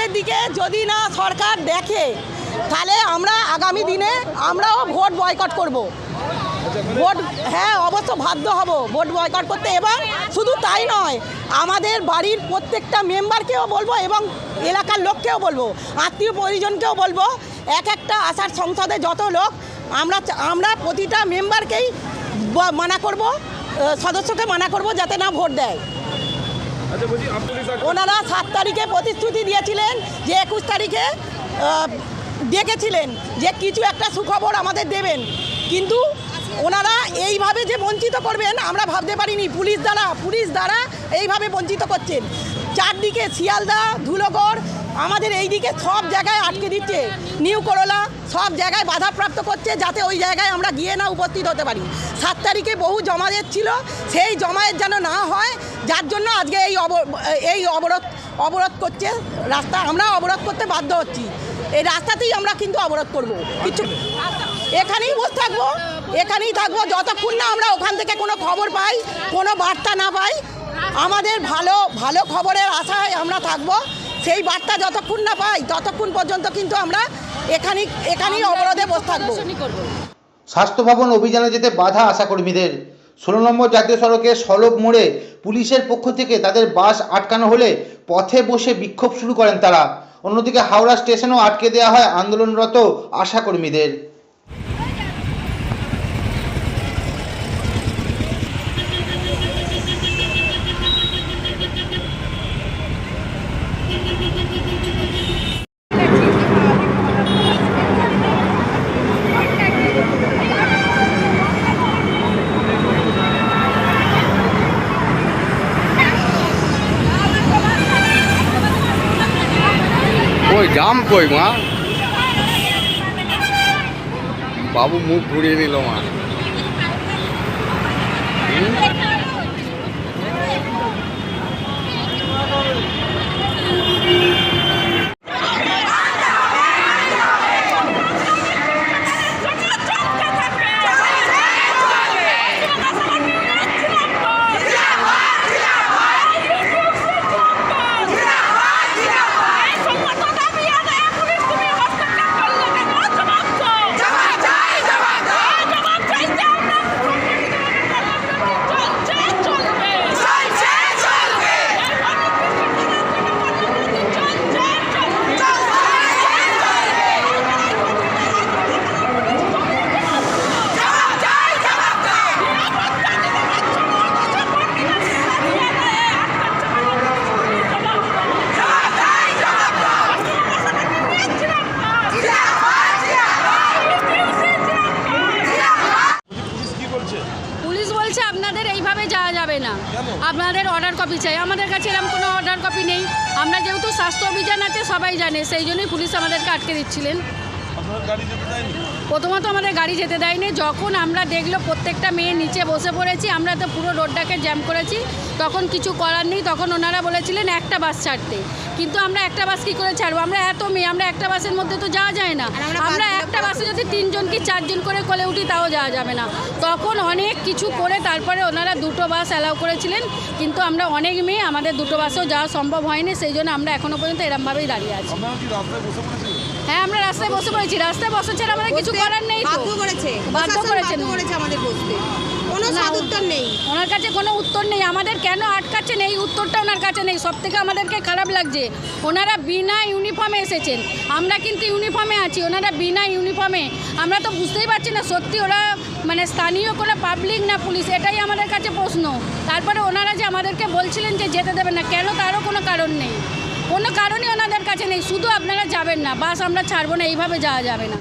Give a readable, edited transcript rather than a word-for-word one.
আমাদের দিকে যদি না সরকার দেখে তাহলে আমরা আগামী দিনে আমরাও ভোট বয়কট করব। ভোট হ্যাঁ অবশ্য বাধ্য হব ভোট বয়কট করতে। এবং শুধু তাই নয়, আমাদের বাড়ির প্রত্যেকটা মেম্বারকেও বলবো এবং এলাকার লোককেও বলবো, আত্মীয় পরিজনকেও বলবো, একটা আসার সংসদে যত লোক আমরা প্রতিটা মেম্বারকেই মানা করব, সদস্যকে মানা করব যাতে না ভোট দেয়। ওনারা 7 তারিখে প্রতিশ্রুতি দিয়েছিলেন যে 21 তারিখে ডেকেছিলেন যে কিছু একটা সুখবর আমাদের দেবেন, কিন্তু ওনারা এইভাবে যে বঞ্চিত করবেন আমরা ভাবতে পারিনি। পুলিশ দ্বারা এইভাবে বঞ্চিত করছেন। চারদিকে শিয়ালদা, ধুলোগড়, আমাদের এই দিকে সব জায়গায় আটকে দিচ্ছে। নিউ করলা সব জায়গায় বাধাপ্রাপ্ত করছে যাতে ওই জায়গায় আমরা গিয়ে না উপস্থিত হতে পারি। 7 তারিখে বহু জমায়েত ছিল, সেই জমায়েত যেন না হয়, যার জন্য আজকে এই অবরোধ করছে রাস্তা। আমরা অবরোধ করতে বাধ্য হচ্ছি। এই রাস্তাতেই আমরা কিন্তু অবরোধ করব, কিছু এখানেই বসে থাকবো যতক্ষণ না আমরা ওখান থেকে কোনো খবর পাই, কোনো বার্তা না পাই। আমাদের ভালো খবরের আশায় আমরা থাকবো। সেই বার্তা যতক্ষণ না পাই ততক্ষণ পর্যন্ত কিন্তু আমরা এখানেই অবরোধে বসে থাকবো। স্বাস্থ্য ভবন অভিযানে যেতে বাধা আশাকর্মীদের। 16 নম্বর জাতীয় সড়কে সলব মোড়ে পুলিশের পক্ষ থেকে তাদের বাস আটকানো হলে পথে বসে বিক্ষোভ শুরু করেন তারা। অন্যদিকে হাওড়া স্টেশনও আটকে দেওয়া হয় আন্দোলনরত আশাকর্মীদের। ওই জাম কই মা, বাবু মুখ ঘুরিয়ে নিল মা। আপনাদের এইভাবে যাওয়া যাবে না, আপনাদের অর্ডার কপি চাই। আমাদের কাছে এরকম কোনো অর্ডার কপি নেই। আমরা যেহেতু স্বাস্থ্য অভিযান আছে সবাই জানে, সেই জন্যই পুলিশ আমাদেরকে আটকে দিচ্ছিলেন। প্রথমত আমাদের গাড়ি যেতে দেয়নি। যখন আমরা দেখলো প্রত্যেকটা মেয়ে নিচে বসে পড়েছি, আমরা তো পুরো রোডটাকে জ্যাম করেছি, তখন কিছু করার নেই। তখন ওনারা বলেছিলেন একটা বাস ছাড়তে, কিন্তু আমরা একটা বাস কী করে ছাড়বো? আমরা এত মেয়ে, আমরা একটা বাসের মধ্যে তো যাওয়া যায় না। আমরা একটা বাসে যদি 3 জন কি 4 জন করে কোলে উঠি তাও যাওয়া যাবে না। তখন অনেক কিছু করে তারপরে ওনারা 2টো বাস অ্যালাউ করেছিলেন, কিন্তু আমরা অনেক মেয়ে, আমাদের 2টো বাসেও যাওয়া সম্ভব হয়নি। সেই জন্য আমরা এখনও পর্যন্ত এরমভাবেই দাঁড়িয়ে আছি। হ্যাঁ, আমরা রাস্তায় বসে পড়েছি। রাস্তায় বসে ছাড়া আমাদের কিছু করার নেই। বাধ্য করেছেন আমাদের বসতে। উত্তর নেই ওনার কাছে, কোনো উত্তর নেই। আমাদের কেন আটকাচ্ছেন এই উত্তরটা ওনার কাছে নেই। সব থেকে আমাদেরকে খারাপ লাগছে, ওনারা বিনা ইউনিফর্মে এসেছেন, আমরা কিন্তু ইউনিফর্মে আছি, ওনারা বিনা ইউনিফর্মে। আমরা তো বুঝতেই পারছি না সত্যি ওরা মানে স্থানীয় কোনো পাবলিক না পুলিশ, এটাই আমাদের কাছে প্রশ্ন। তারপরে ওনারা যে আমাদেরকে বলছিলেন যে যেতে দেবেন না, কেন তারও কোনো কারণ নেই, কোনো কারণই ওনাদের কাছে নেই। শুধু আপনারা যাবেন না, বাস আমরা ছাড়বো না, এইভাবে যাওয়া যাবে না।